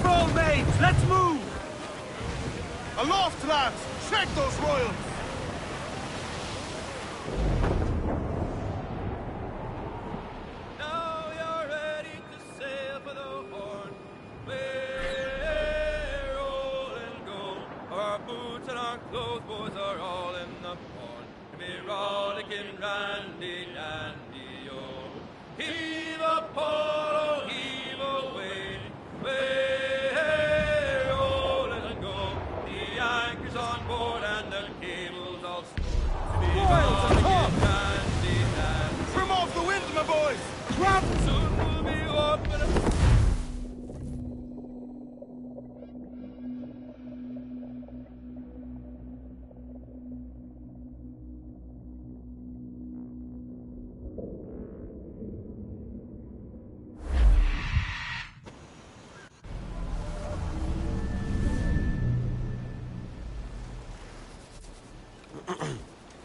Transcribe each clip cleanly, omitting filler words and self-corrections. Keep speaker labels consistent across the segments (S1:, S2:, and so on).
S1: all made! Let's move!
S2: Aloft, lads! Check those royals!
S3: Now you're ready to sail for the Horn. We're rolling gold. Our boots and our clothes, boys, are all in the corn. We're rollicking randy dandy, oh. Heave a pole, heave away. We're rolling gold. The anchor's on board and the cable's all stored.
S1: Royals on top!
S3: Randy dandy.
S2: Trim off the wind, my boys!
S1: Grab!
S3: Soon we'll be open.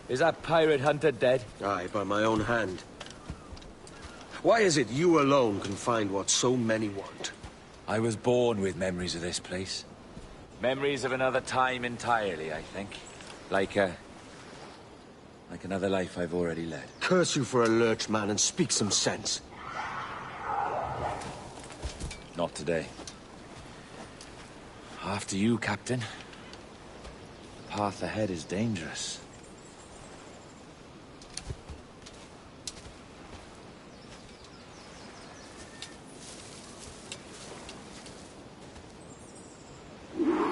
S4: Is that pirate hunter dead?
S5: Aye, by my own hand. Why is it you alone can find what so many want?
S4: I was born with memories of this place. Memories of another time entirely, I think. Like another life I've already led.
S5: Curse you for a lurch, man, and speak some sense.
S4: Not today. After you, Captain. The path ahead is dangerous.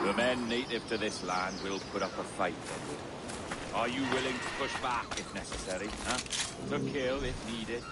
S4: The men native to this land will put up a fight, Edward. Are you willing to push back if necessary, huh? To kill if needed?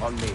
S5: On me.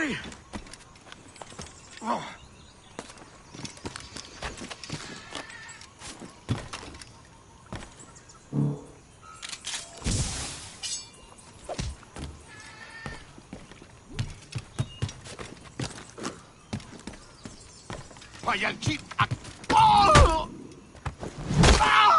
S2: Hurry! Oh. Vaya el chip. ¡Oh! ¡Ah!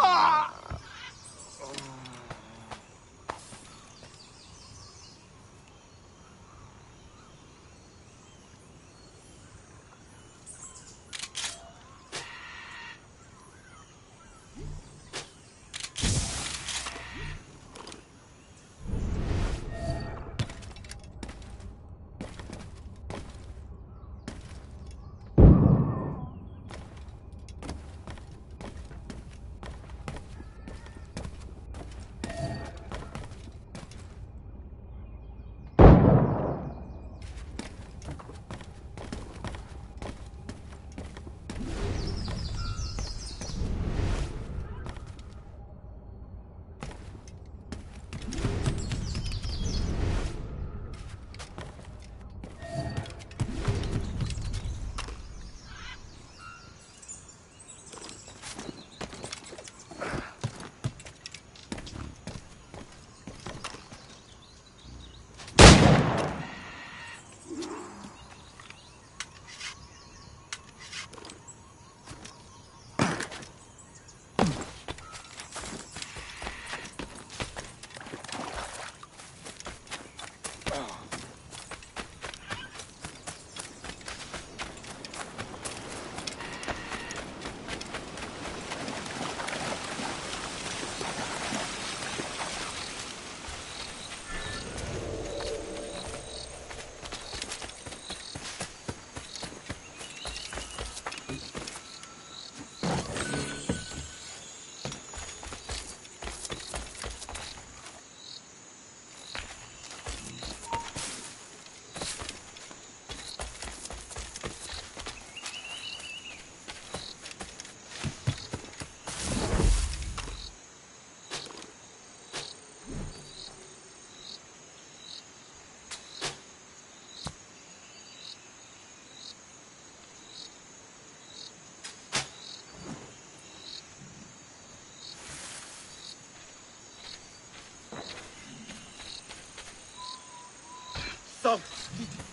S2: Soft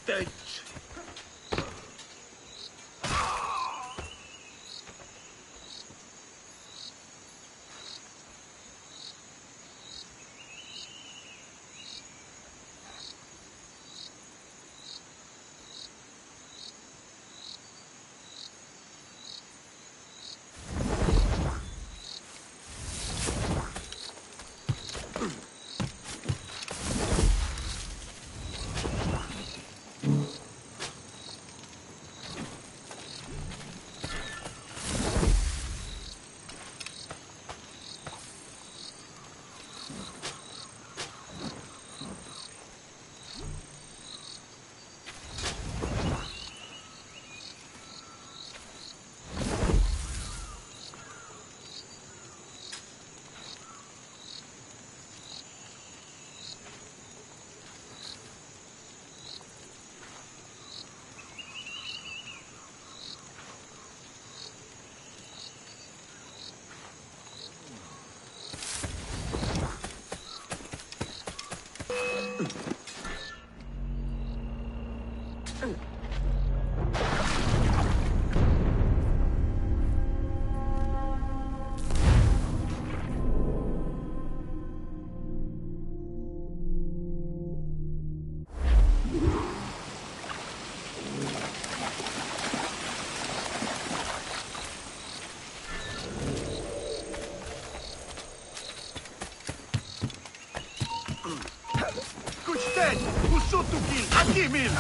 S2: bitch. Aquí, Mil!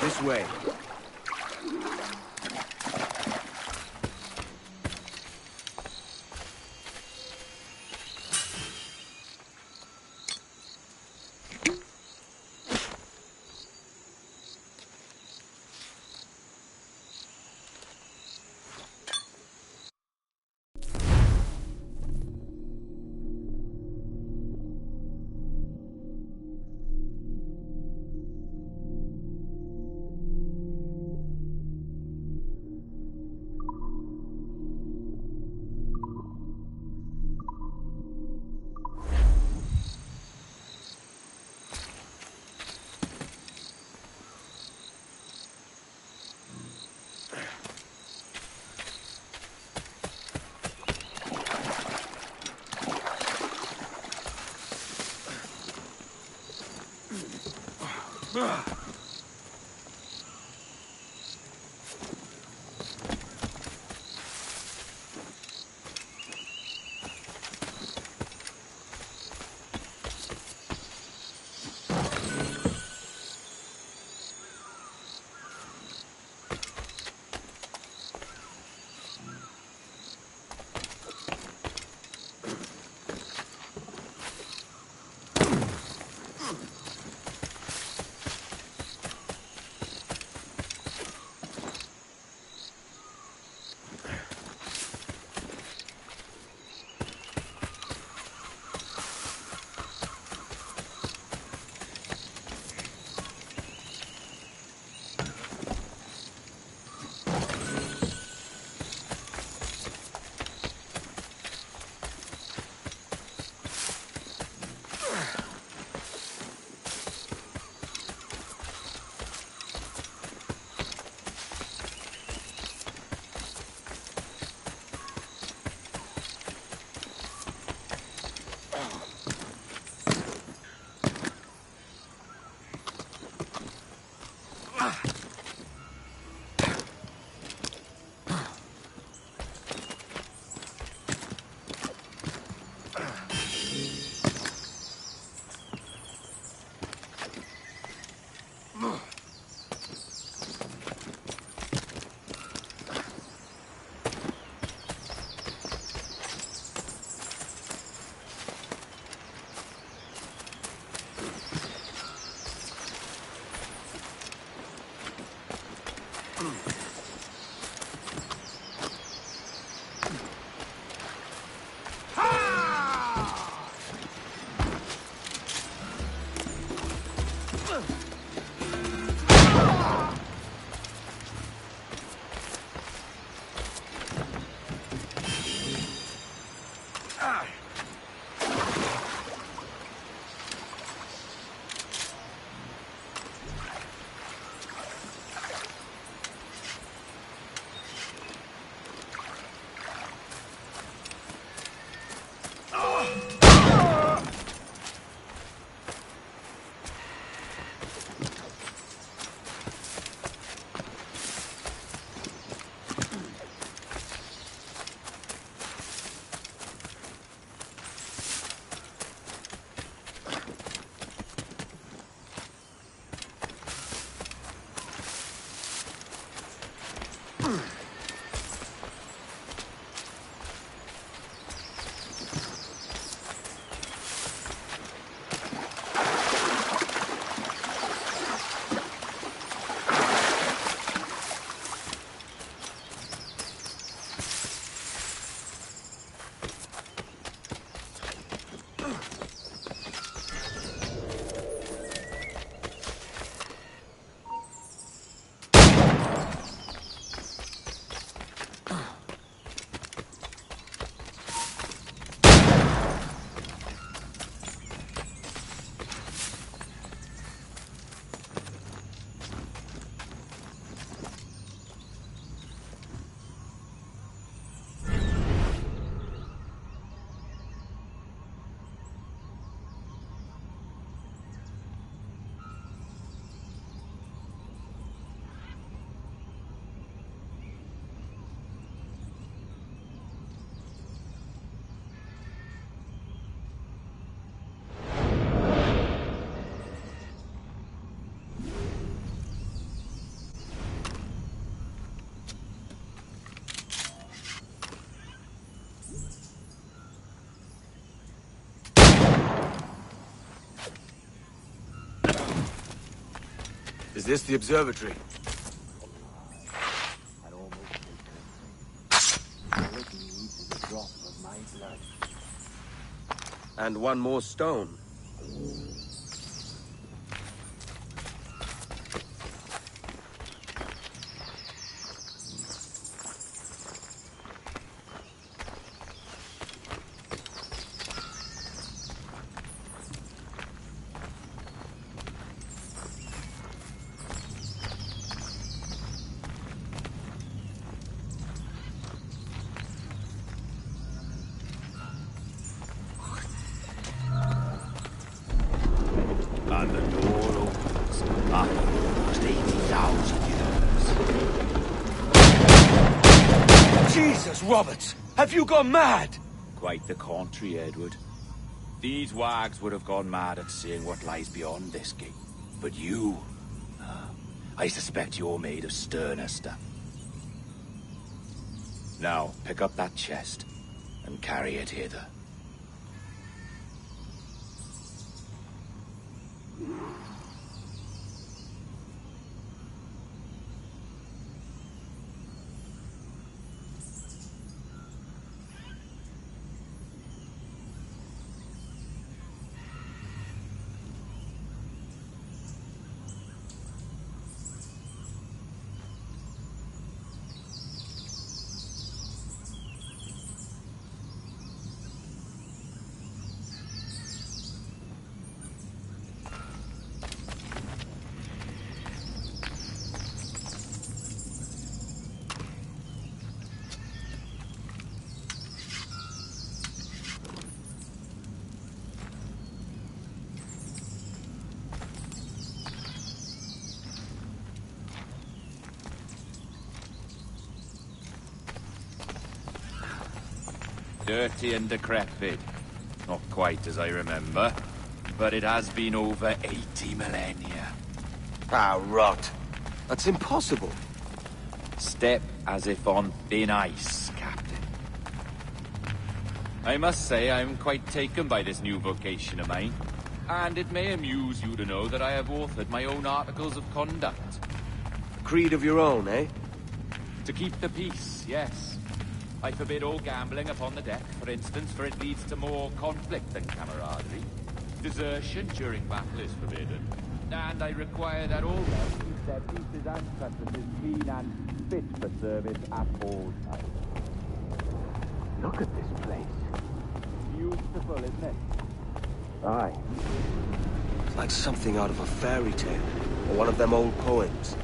S5: This way. Is this the observatory? And one more stone.
S4: And the door opens after almost 80,000 years.
S5: Jesus, Roberts! Have you gone mad?
S4: Quite the contrary, Edward. These wags would have gone mad at seeing what lies beyond this gate. But you... I suspect you're made of sterner stuff. Now, pick up that chest and carry it hither. Dirty and decrepit. Not quite as I remember, but it has been over 80 millennia.
S5: Ah, rot. That's impossible.
S4: Step as if on thin ice, Captain. I must say I'm quite taken by this new vocation of mine, and it may amuse you to know that I have authored my own articles of conduct.
S5: A creed of your own, eh?
S4: To keep the peace, yes. I forbid all gambling upon the deck, for instance, for it leads to more conflict than camaraderie. Desertion during battle is forbidden. And I require that all men keep their pieces and cutlasses clean and fit for service at all times.
S5: Look at this place.
S4: beautiful, isn't it?
S5: Aye. It's like something out of a fairy tale, or one of them old poems.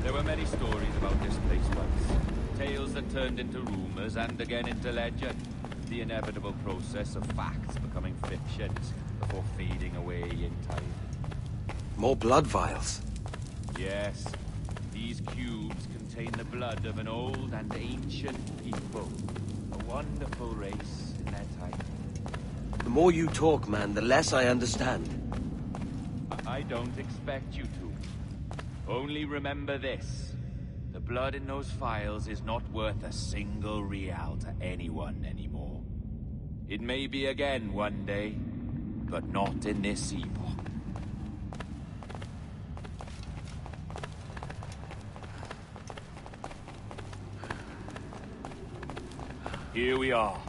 S4: There were many stories about this place once. Tales that turned into rumors and again into legend. The inevitable process of facts becoming fictions before fading away in time.
S5: More blood vials.
S4: Yes, these cubes contain the blood of an old and ancient people. A wonderful race in their time.
S5: The more you talk, man, the less I understand.
S4: I don't expect you to. Only remember this. The blood in those files is not worth a single real to anyone anymore. It may be again one day, but not in this epoch. Here we are.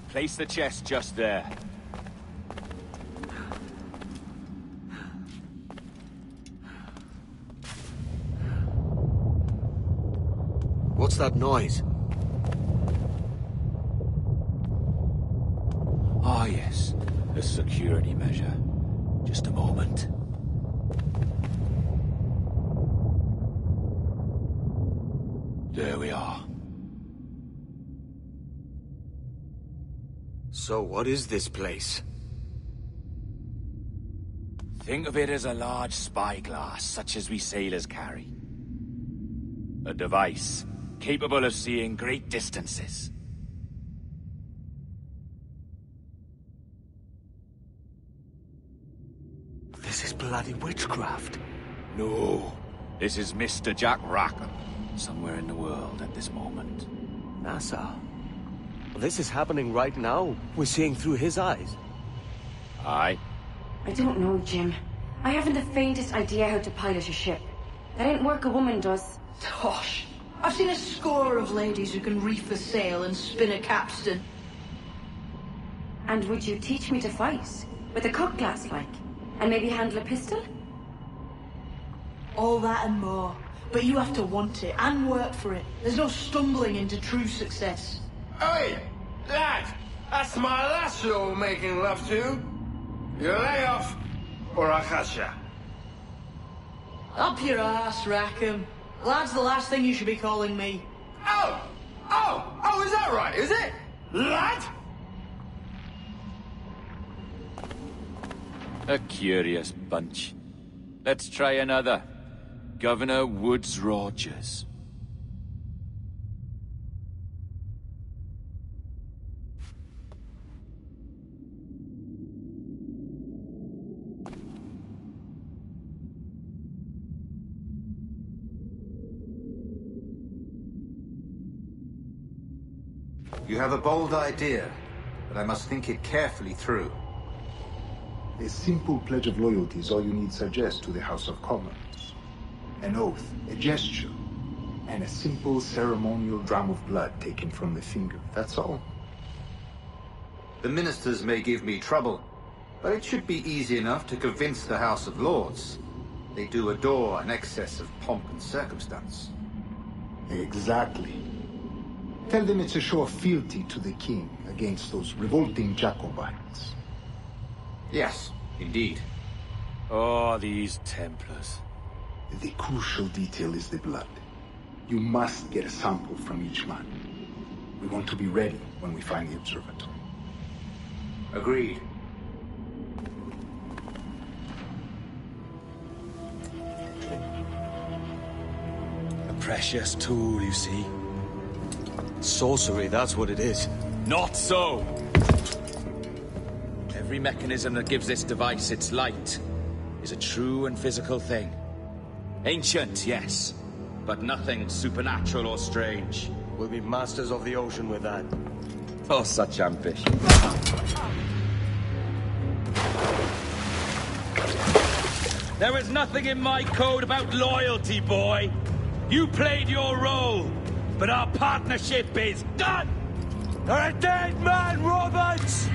S4: Place the chest just there.
S5: What's that noise?
S4: Ah, yes. A security measure. Just a moment. There we are.
S5: So what is this place?
S4: Think of it as a large spyglass, such as we sailors carry. A device capable of seeing great distances.
S5: This is bloody witchcraft.
S4: No, this is Mr. Jack Rackham, somewhere in the world at this moment.
S5: NASA. This is happening right now. We're seeing through his eyes.
S4: Aye.
S6: I don't know, Jim. I haven't the faintest idea how to pilot a ship. That ain't work a woman does.
S7: Tosh. I've seen a score of ladies who can reef a sail and spin a capstan.
S6: And would you teach me to fight? With a cutlass, like? And maybe handle a pistol?
S7: All that and more. But you have to want it and work for it. There's no stumbling into true success.
S2: Hey, lad, that's my lass you're making love to. You lay off, or I'll catch ya.
S7: Up your ass, Rackham. Lad's the last thing you should be calling me.
S2: Oh, is that right, is it? Lad?
S4: A curious bunch. Let's try another. Governor Woods Rogers.
S8: You have a bold idea, but I must think it carefully through.
S9: A simple pledge of loyalty is all you need suggest to the House of Commons. An oath, a gesture, and a simple ceremonial dram of blood taken from the finger. That's all.
S8: The ministers may give me trouble, but it should be easy enough to convince the House of Lords. They do adore an excess of pomp and circumstance.
S9: Exactly. Tell them it's a show of fealty to the king against those revolting Jacobites.
S8: Yes, indeed.
S4: Oh, these Templars.
S9: The crucial detail is the blood. You must get a sample from each man. We want to be ready when we find the observatory.
S8: Agreed.
S5: A precious tool, you see. Sorcery, that's what it is.
S4: Not so! Every mechanism that gives this device its light is a true and physical thing. Ancient, yes, but nothing supernatural or strange.
S5: We'll be masters of the ocean with that.
S4: Oh, such ambition. There is nothing in my code about loyalty, boy. You played your role, but our partnership is done!
S5: You're a dead man, Roberts!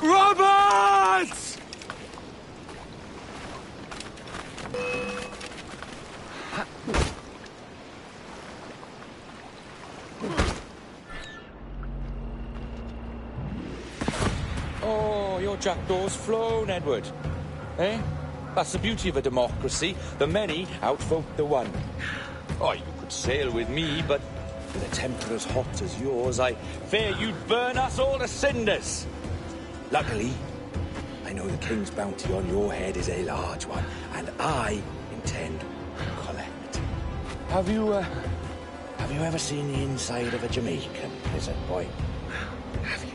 S4: Roberts! Oh, your jackdaw's flown, Edward. Eh? That's the beauty of a democracy. The many outvote the one. Oh, you could sail with me, but with a temper as hot as yours, I fear you'd burn us all to cinders. Luckily, I know the king's bounty on your head is a large one, and I intend to collect. Have you ever seen the inside of a Jamaican prison, boy? Have you?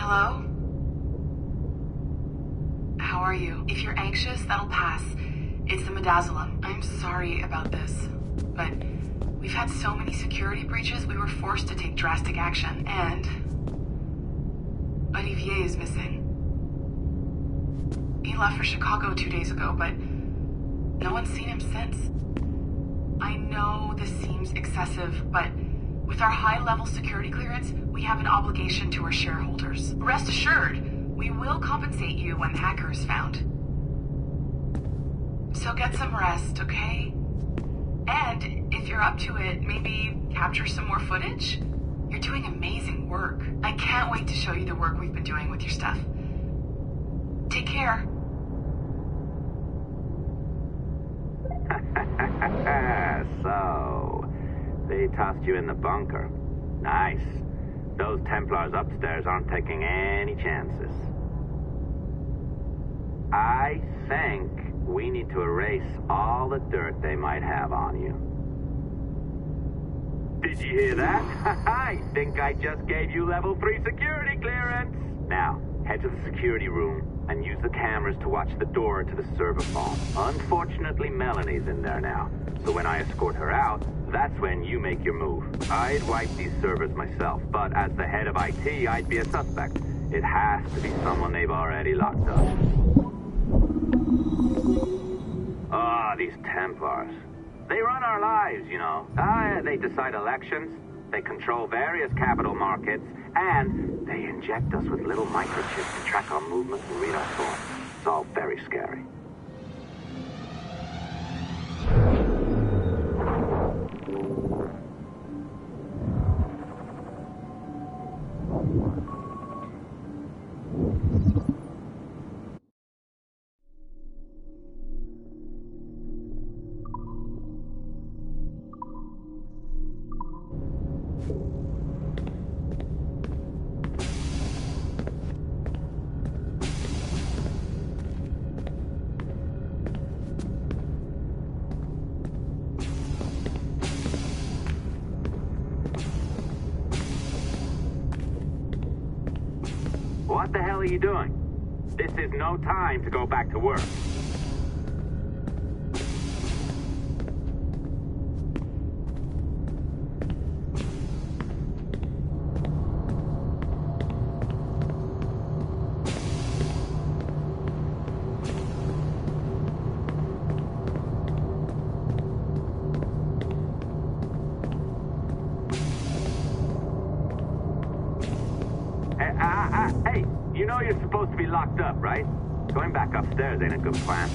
S10: Hello? How are you? If you're anxious, that'll pass. It's the midazolam. I'm sorry about this, but we've had so many security breaches, we were forced to take drastic action, and Olivier is missing. He left for Chicago 2 days ago, but no one's seen him since. I know excessive, but with our high-level security clearance, we have an obligation to our shareholders. Rest assured, we will compensate you when the hacker is found. So get some rest, okay? And if you're up to it, maybe capture some more footage? You're doing amazing work. I can't wait to show you the work we've been doing with your stuff. Take care.
S11: So, they tossed you in the bunker. Nice. Those Templars upstairs aren't taking any chances. I think we need to erase all the dirt they might have on you. Did you hear that? I think I just gave you level 3 security clearance. Now, head to the security room and use the cameras to watch the door to the server phone. Unfortunately, Melanie's in there now. So when I escort her out, that's when you make your move. I'd wipe these servers myself, but as the head of IT, I'd be a suspect. It has to be someone they've already locked up. Ah, these Templars. They run our lives, you know. They decide elections, they control various capital markets, and they inject us with little microchips to track our movements and read our thoughts. It's all very scary. What the hell are you doing? This is no time to go back to work. Hey, you know you're supposed to be locked up, right? Going back upstairs ain't a good plan.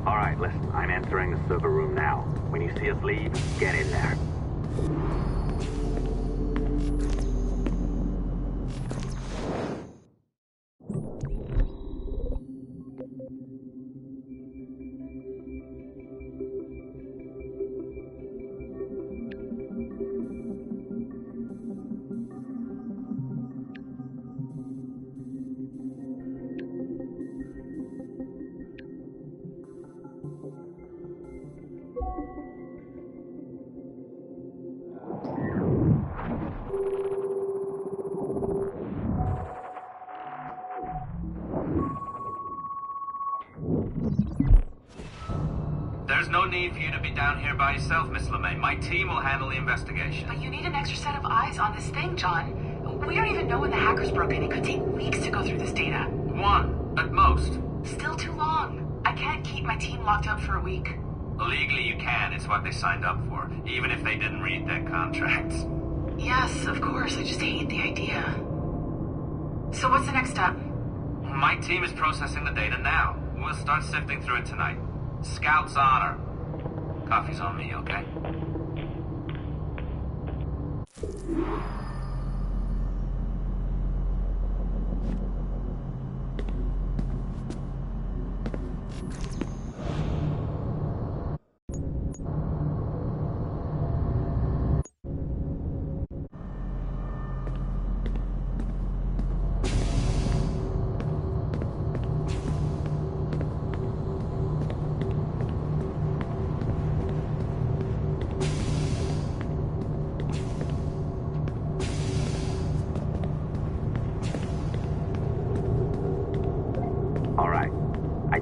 S11: All right, listen, I'm entering the server room now. When you see us leave, get in there.
S12: There's no need for you to be down here by yourself, Miss LeMay. My team will handle the investigation.
S10: But you need an extra set of eyes on this thing, John. We don't even know when the hackers broke in. It could take weeks to go through this data.
S12: One, at most.
S10: Still too long. I can't keep my team locked up for a week.
S12: Legally you can. It's what they signed up for, even if they didn't read their contracts.
S10: Yes, of course. I just hate the idea. So what's the next step?
S12: My team is processing the data now. We'll start sifting through it tonight. Scout's honor. Coffee's on me, okay?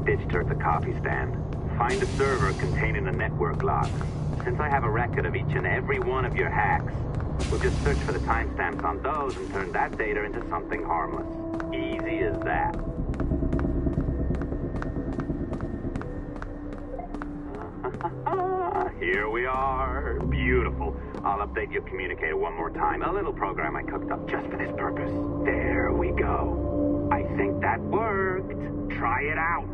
S12: Ditched her at the coffee stand. Find a server containing a network log. Since I have a record of each and every one of your hacks, we'll just search for the timestamps on those and turn that data into something harmless.
S11: Easy as that. Here we are. Beautiful. I'll update your communicator one more time. A little program I cooked up just for this purpose. There we go. I think that worked. Try it out.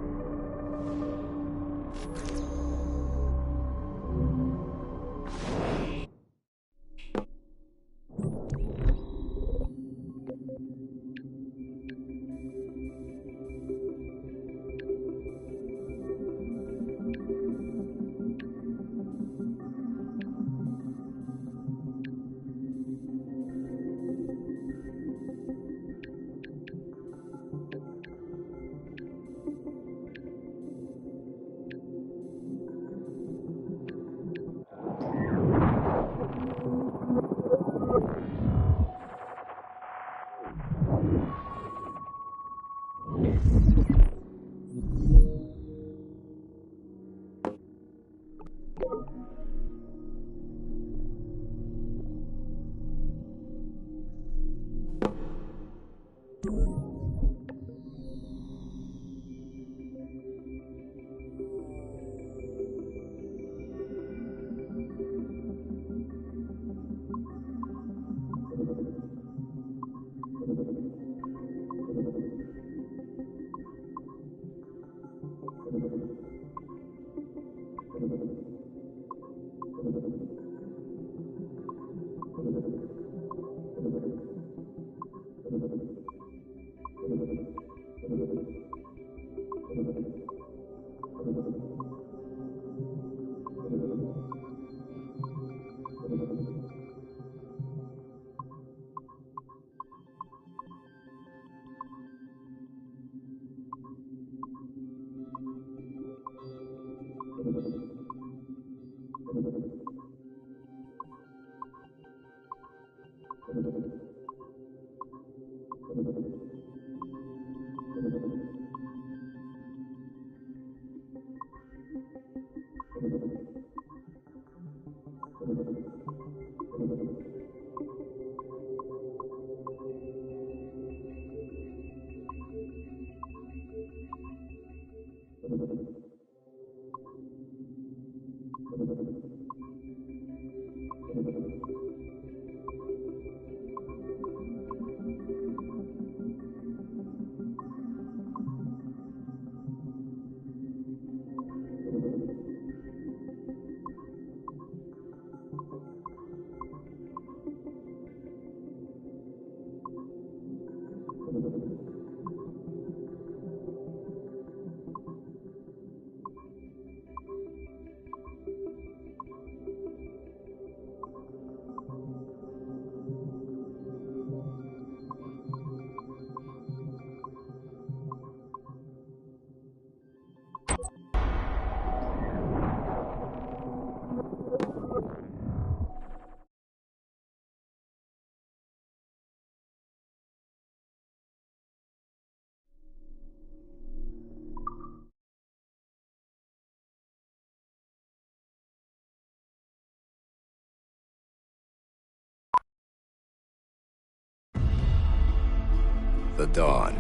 S13: The dawn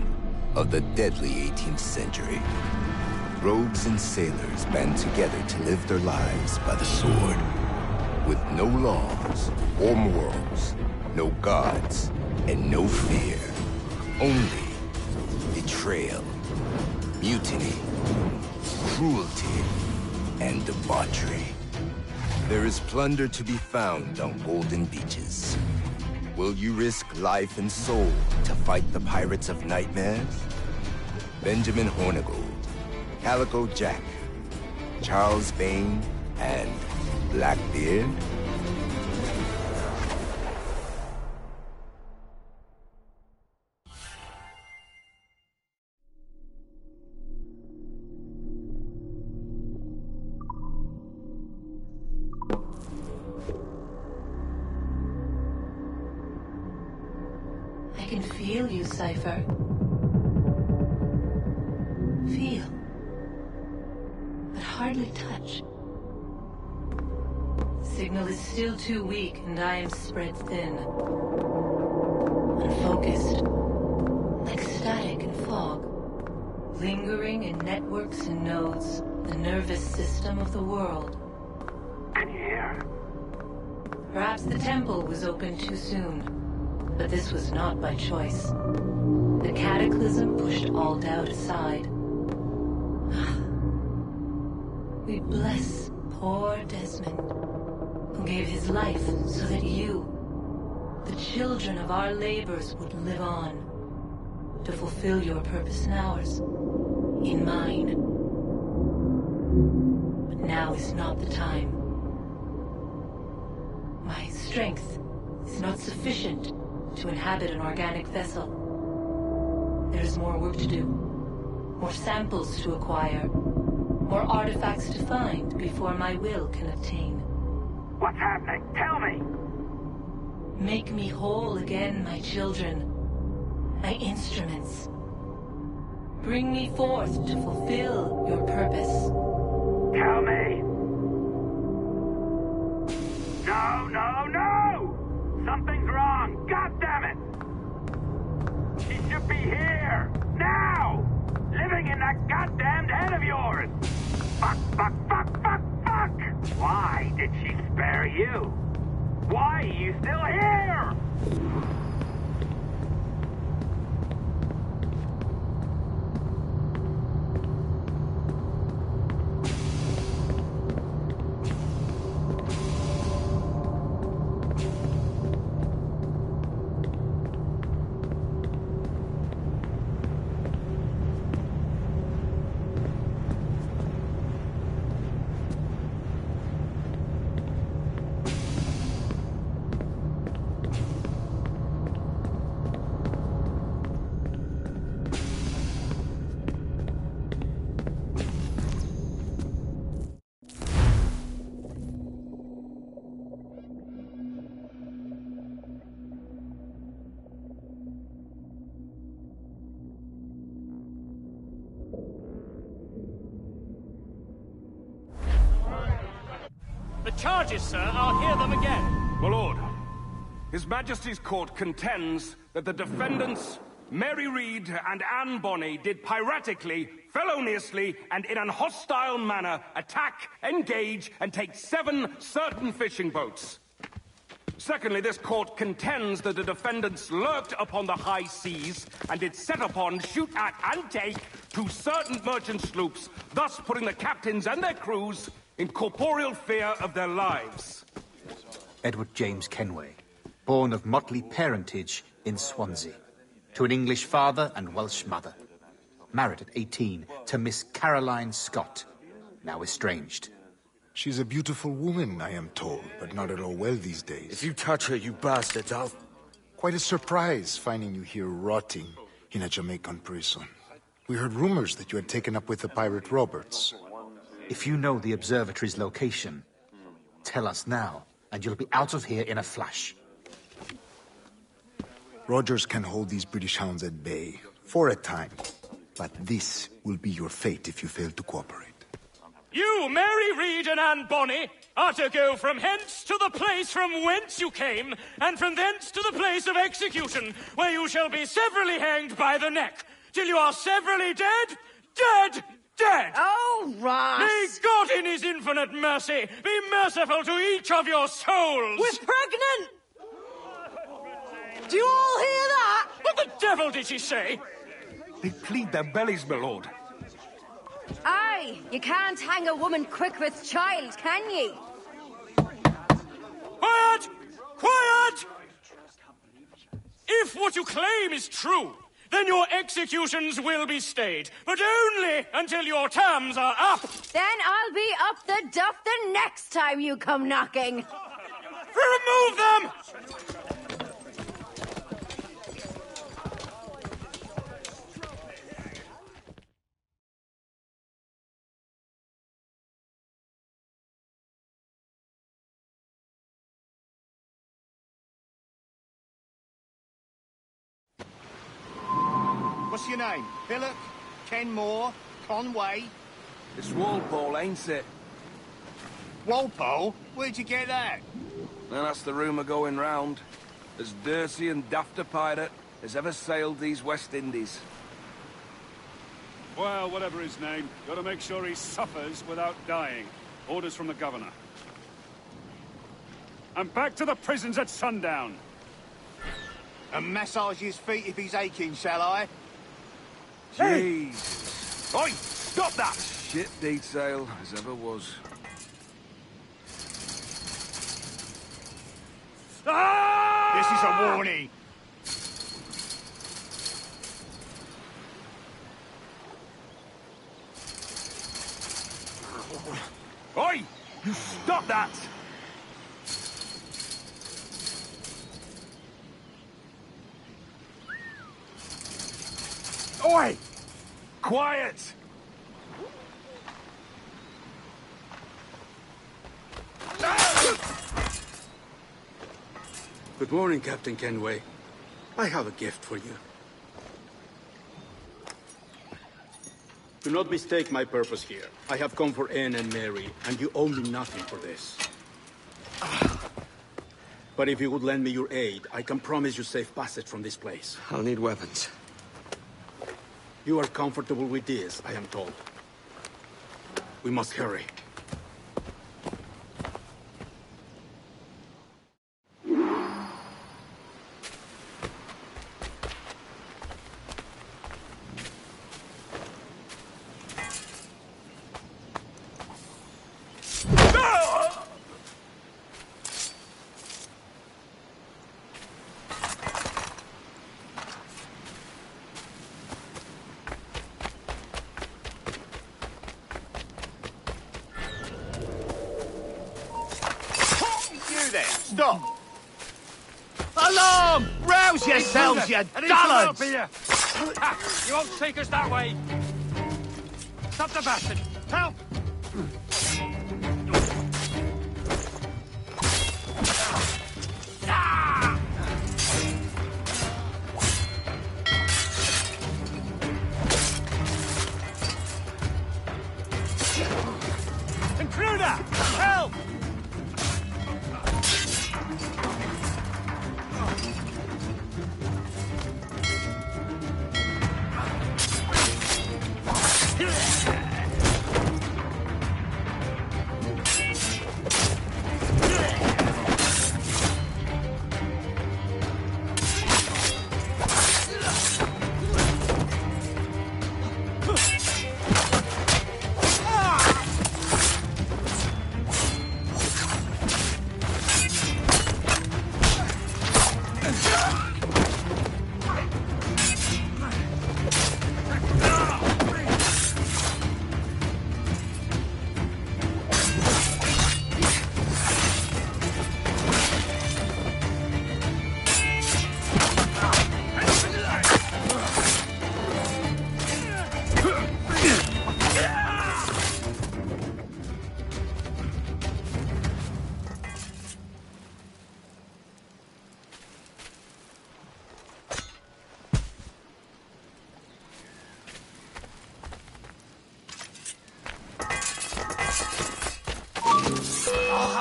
S13: of the deadly 18th century. Rogues and sailors band together to live their lives by the sword. With no laws or morals, no gods, and no fear. Only betrayal, mutiny, cruelty, and debauchery. There is plunder to be found on golden beaches. Will you risk life and soul to fight the pirates of nightmares? Benjamin Hornigold, Calico Jack, Charles Bane, and Blackbeard?
S10: I can feel you, Cypher. Feel. But hardly touch. Signal is still too weak, and I am spread thin. Unfocused. Like static.
S14: lingering in networks and nodes, the nervous system of the world.
S11: Can you hear?
S14: Perhaps the temple was opened too soon, but this was not by choice. The cataclysm pushed all doubt aside. We bless poor Desmond, who gave his life so that you, the children of our labors, would live on, to fulfill your purpose in ours, in mine. But now is not the time. My strength is not sufficient to inhabit an organic vessel. There is more work to do, more samples to acquire, more artifacts to find before my will can obtain.
S11: What's happening? Tell me!
S14: Make me whole again, my children, my instruments. Bring me forth to fulfill your purpose.
S11: Tell me! No, no, no! Something's wrong! God damn it! She should be here! Now! Living in that goddamned head of yours! Fuck, fuck, fuck, fuck, fuck! Why did she spare you? Why are you still here?
S1: The charges, sir. I'll hear them again.
S15: My lord, His Majesty's court contends that the defendants, Mary Reed and Anne Bonny, did piratically, feloniously, and in an hostile manner attack, engage, and take 7 certain fishing boats. Secondly, this court contends that the defendants lurked upon the high seas and did set upon, shoot at, and take 2 certain merchant sloops, thus putting the captains and their crews in corporeal fear of their lives.
S8: Edward James Kenway, born of motley parentage in Swansea, to an English father and Welsh mother. Married at 18 to Miss Caroline Scott, now estranged.
S9: She's a beautiful woman, I am told, but not at all well these days.
S5: If you touch her, you bastards, I'll...
S9: Quite a surprise finding you here rotting in a Jamaican prison. We heard rumors that you had taken up with the pirate Roberts.
S8: If you know the observatory's location, tell us now, and you'll be out of here in a flash.
S9: Rogers can hold these British hounds at bay, for a time. But this will be your fate if you fail to cooperate.
S1: You, Mary Reed and Anne Bonny, are to go from hence to the place from whence you came, and from thence to the place of execution, where you shall be severally hanged by the neck, till you are severally dead, dead, dead!
S16: Oh, Ross!
S1: May God in his infinite mercy be merciful to each of your souls!
S16: We're pregnant! Do you all hear that?
S1: What the devil did she say?
S15: They plead their bellies, my lord.
S16: Aye, you can't hang a woman quick with child, can ye?
S1: Quiet! Quiet! If what you claim is true, then your executions will be stayed, but only until your terms are up.
S16: Then I'll be up the duff the next time you come knocking.
S1: Remove them!
S17: What's your name? Billock? Kenmore? Conway?
S15: It's Walpole, ain't it?
S17: Walpole? Where'd you get that?
S15: And that's the rumour going round. As dirty and daft a pirate as ever sailed these West Indies.
S18: Well, whatever his name, gotta make sure he suffers without dying. Orders from the governor. And back to the prisons at sundown.
S17: And massage his feet if he's aching, shall I?
S15: Jeez. Oi! Stop that! Shit detail as ever was.
S17: This is a warning.
S15: Oi! You stop that! Oi! Quiet!
S19: Good morning, Captain Kenway. I have a gift for you. Do not mistake my purpose here. I have come for Anne and Mary, and you owe me nothing for this. But if you would lend me your aid, I can promise you safe passage from this place.
S5: I'll need weapons.
S19: You are comfortable with this, I am told. We must hurry.
S17: Stop! Alarm! Rouse yourselves, you dullards!
S1: You won't take us that way! Stop the bastard! Help! Intruder! Help!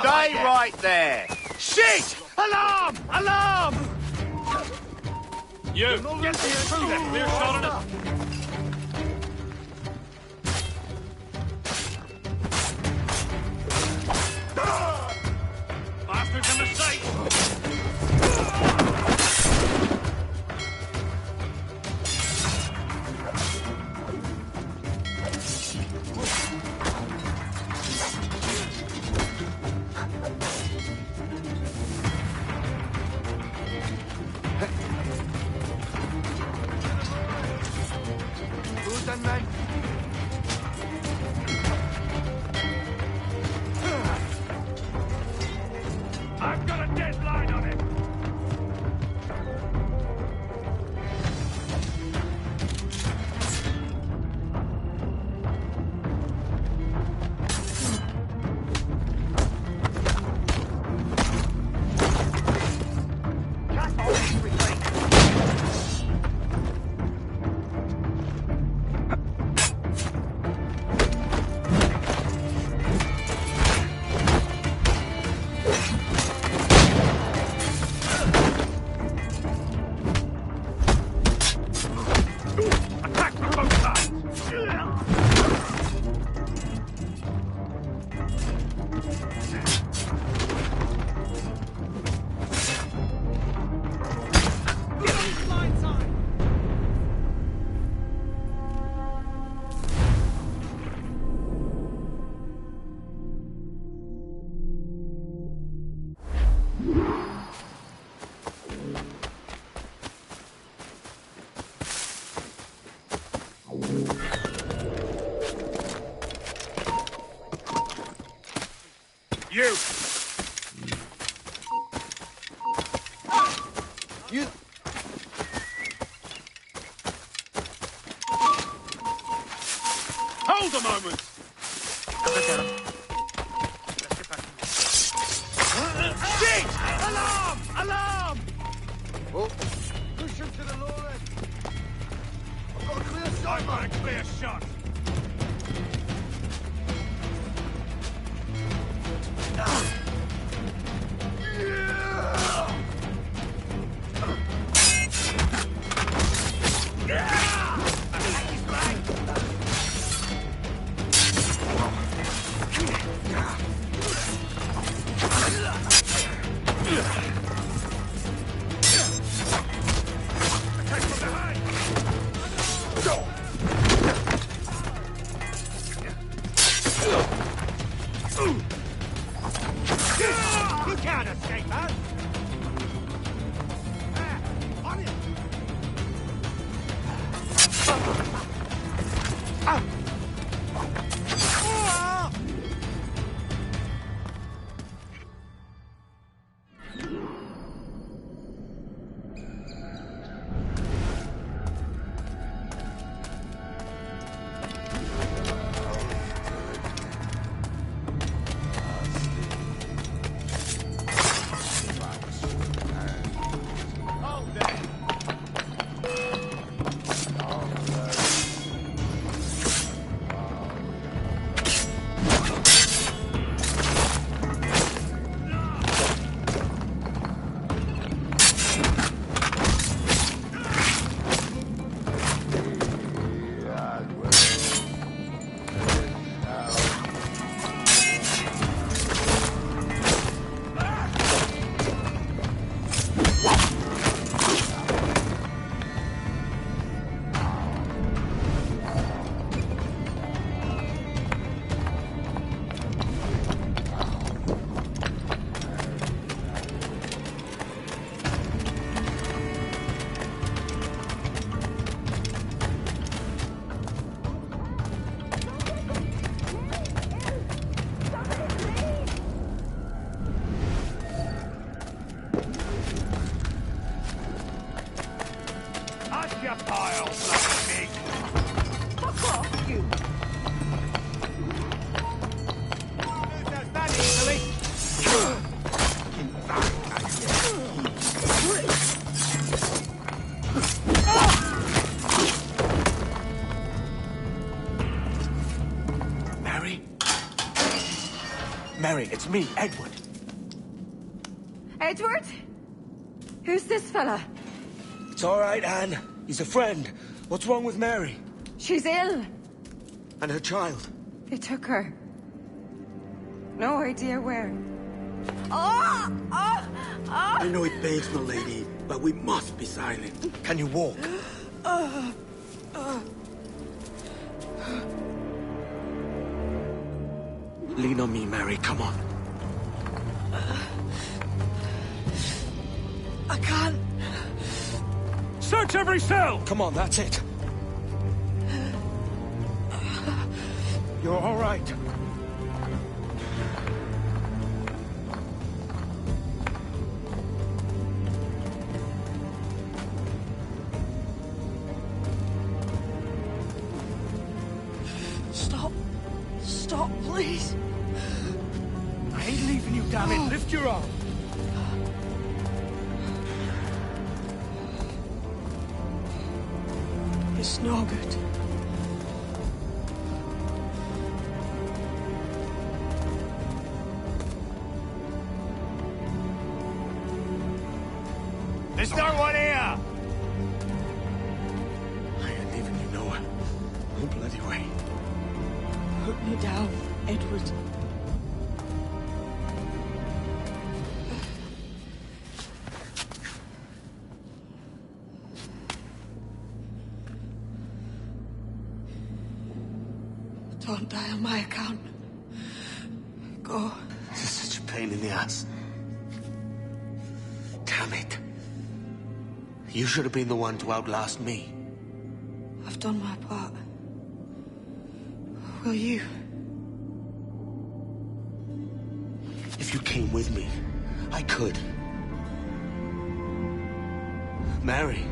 S17: Stay right there! Shit! Alarm! Alarm!
S1: You, get the intruder! We're shot at Bastard's a mistake!
S17: Who's done, mate?
S1: I've got a deadline on it!
S18: You!
S2: You...
S18: Hold a moment! Shit! Alarm! Alarm!
S2: Oh, push him to the lower end. I've got a clear shot.
S18: I've got a clear shot.
S2: You can't escape us! On it!
S5: Mary, it's me, Edward.
S6: Edward? Who's this fella?
S5: It's all right, Anne. He's a friend. What's wrong with Mary?
S6: She's ill.
S5: And her child?
S6: They took her. No idea where. Oh! Oh! Oh!
S19: I know it pains, my lady, but we must be silent.
S5: Can you walk? Lean on me, Mary. Come on.
S7: I can't.
S18: Search every cell!
S5: Come on, that's it. You're all right.
S7: Stop. Stop, please.
S18: I ain't leaving you, damn it. Lift your arm.
S7: It's no good.
S18: There's no one here!
S5: I ain't leaving you nowhere. No bloody way.
S7: Put me down, Edward. Don't die on my account. Go.
S5: This is such a pain in the ass. Damn it. You should have been the one to outlast me.
S7: I've done my part. Will you?
S5: If you came with me, I could. Mary.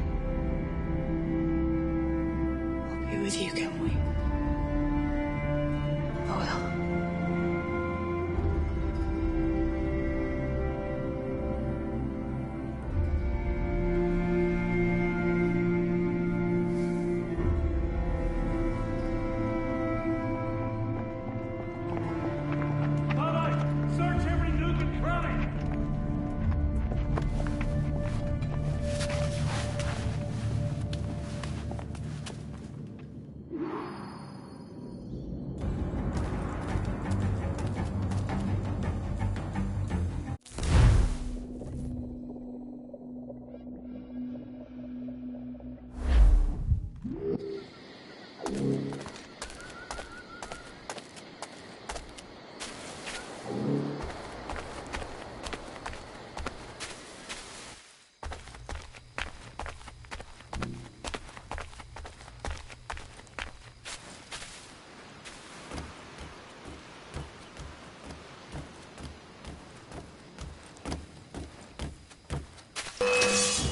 S7: I'll be with you, Kenway. I will.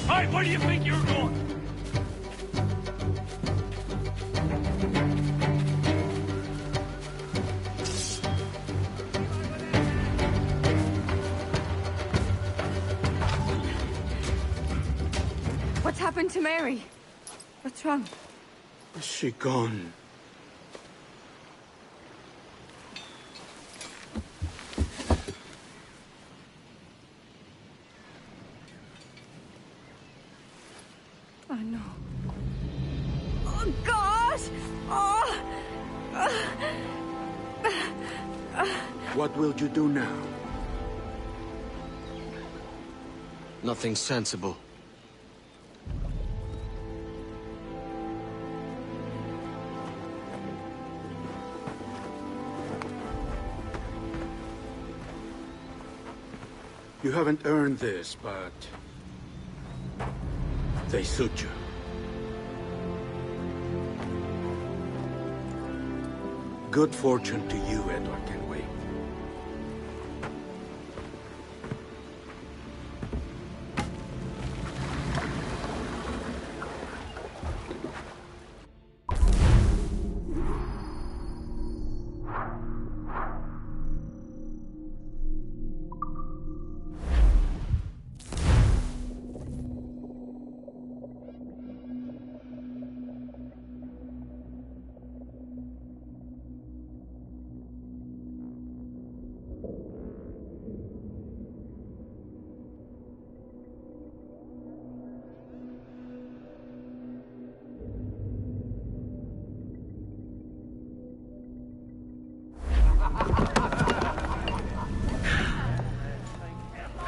S1: Hey, where do you think you're going?
S6: What's happened to Mary? What's wrong?
S19: Is she gone?
S6: Oh, no. Oh, God! Oh!
S19: What will you do now?
S5: Nothing sensible.
S19: You haven't earned this, but they suit you. Good fortune to you, Edward Kenway.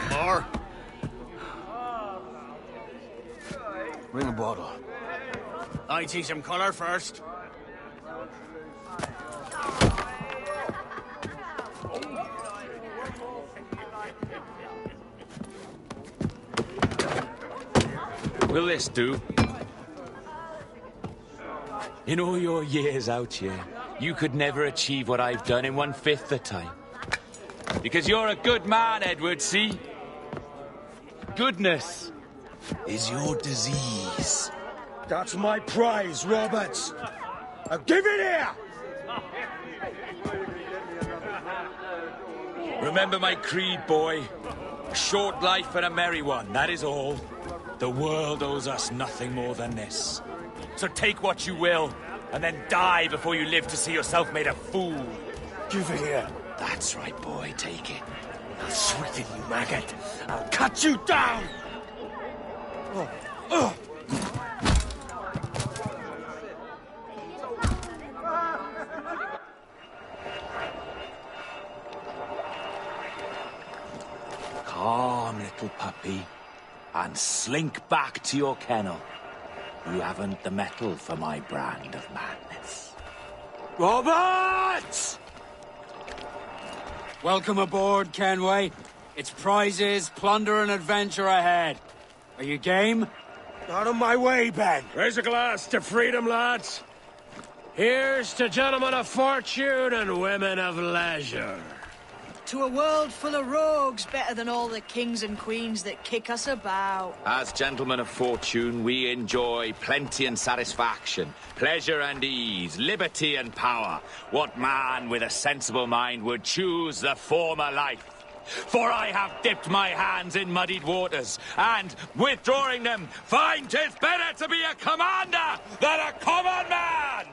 S2: More?
S5: Bring a bottle.
S2: I see some color first.
S4: Will this do? In all your years out here, you could never achieve what I've done in 1/5 the time. Because you're a good man, Edward, see? Goodness is your disease.
S5: That's my prize, Roberts. Now give it here!
S4: Remember my creed, boy. A short life and a merry one, that is all. The world owes us nothing more than this. So take what you will, and then die before you live to see yourself made a fool.
S5: Give it here.
S4: That's right, boy, take it.
S5: I'll sweeten you, maggot. I'll cut you down!
S4: Calm, little puppy, and slink back to your kennel. You haven't the mettle for my brand of madness.
S5: Roberts!
S20: Welcome aboard, Kenway. It's prizes, plunder, and adventure ahead. Are you game?
S5: Out of my way, Ben.
S21: Raise a glass to freedom, lads. Here's to gentlemen of fortune and women of leisure.
S7: to a world full of rogues better than all the kings and queens that kick us about.
S4: As gentlemen of fortune, we enjoy plenty and satisfaction, pleasure and ease, liberty and power. What man with a sensible mind would choose the former life? For I have dipped my hands in muddied waters, and, withdrawing them, find 'tis better to be a commander than a common man!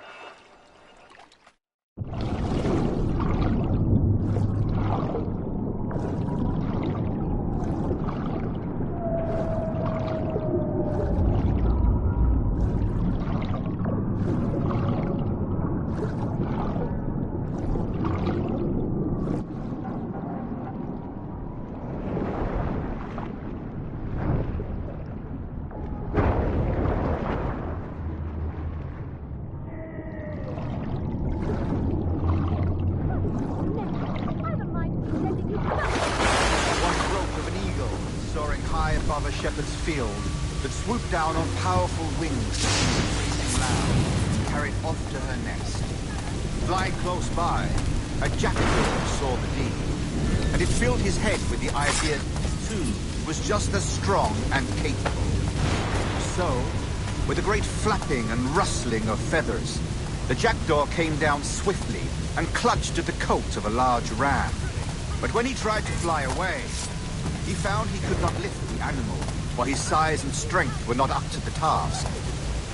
S8: That swooped down on powerful wings, freezing loud, carried off to her nest. Flying close by, a jackdaw saw the deed, and it filled his head with the idea that too was just as strong and capable. So, with a great flapping and rustling of feathers, the jackdaw came down swiftly and clutched at the coat of a large ram. But when he tried to fly away, he found he could not lift the animal, for his size and strength were not up to the task.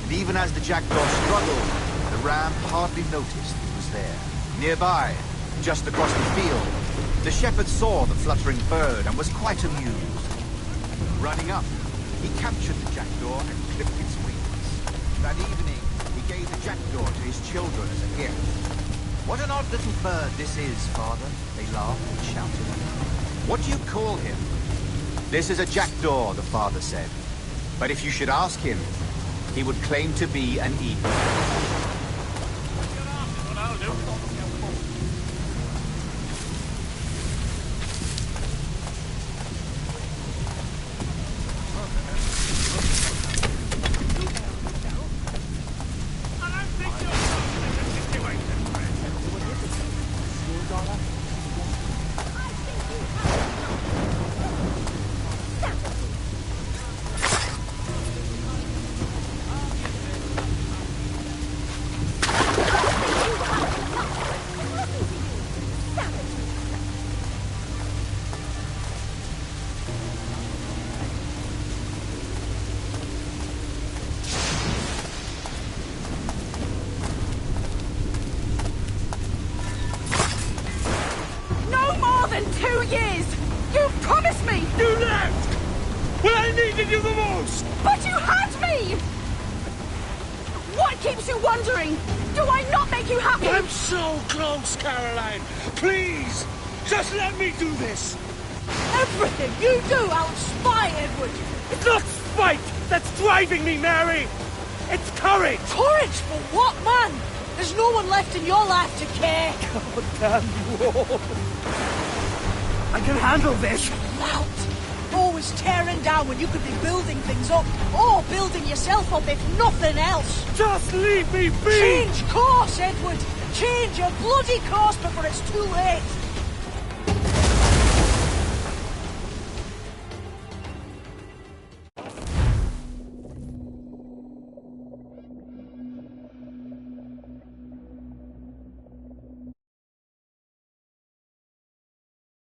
S8: And even as the jackdaw struggled, the ram hardly noticed it was there. Nearby, just across the field, the shepherd saw the fluttering bird and was quite amused. Running up, he captured the jackdaw and clipped its wings. That evening, he gave the jackdaw to his children as a gift. "What an odd little bird this is, Father," they laughed and shouted. "What do you call him?" "This is a jackdaw," the father said. "But if you should ask him, he would claim to be an eagle."
S21: Driving me, Mary! It's courage!
S7: Courage for what, man? There's no one left in your life to care.
S21: God damn you all! I can handle this!
S7: Lout! Always tearing down when you could be building things up, or building yourself up if nothing else.
S21: Just leave me be!
S7: Change course, Edward! Change your bloody course before it's too late!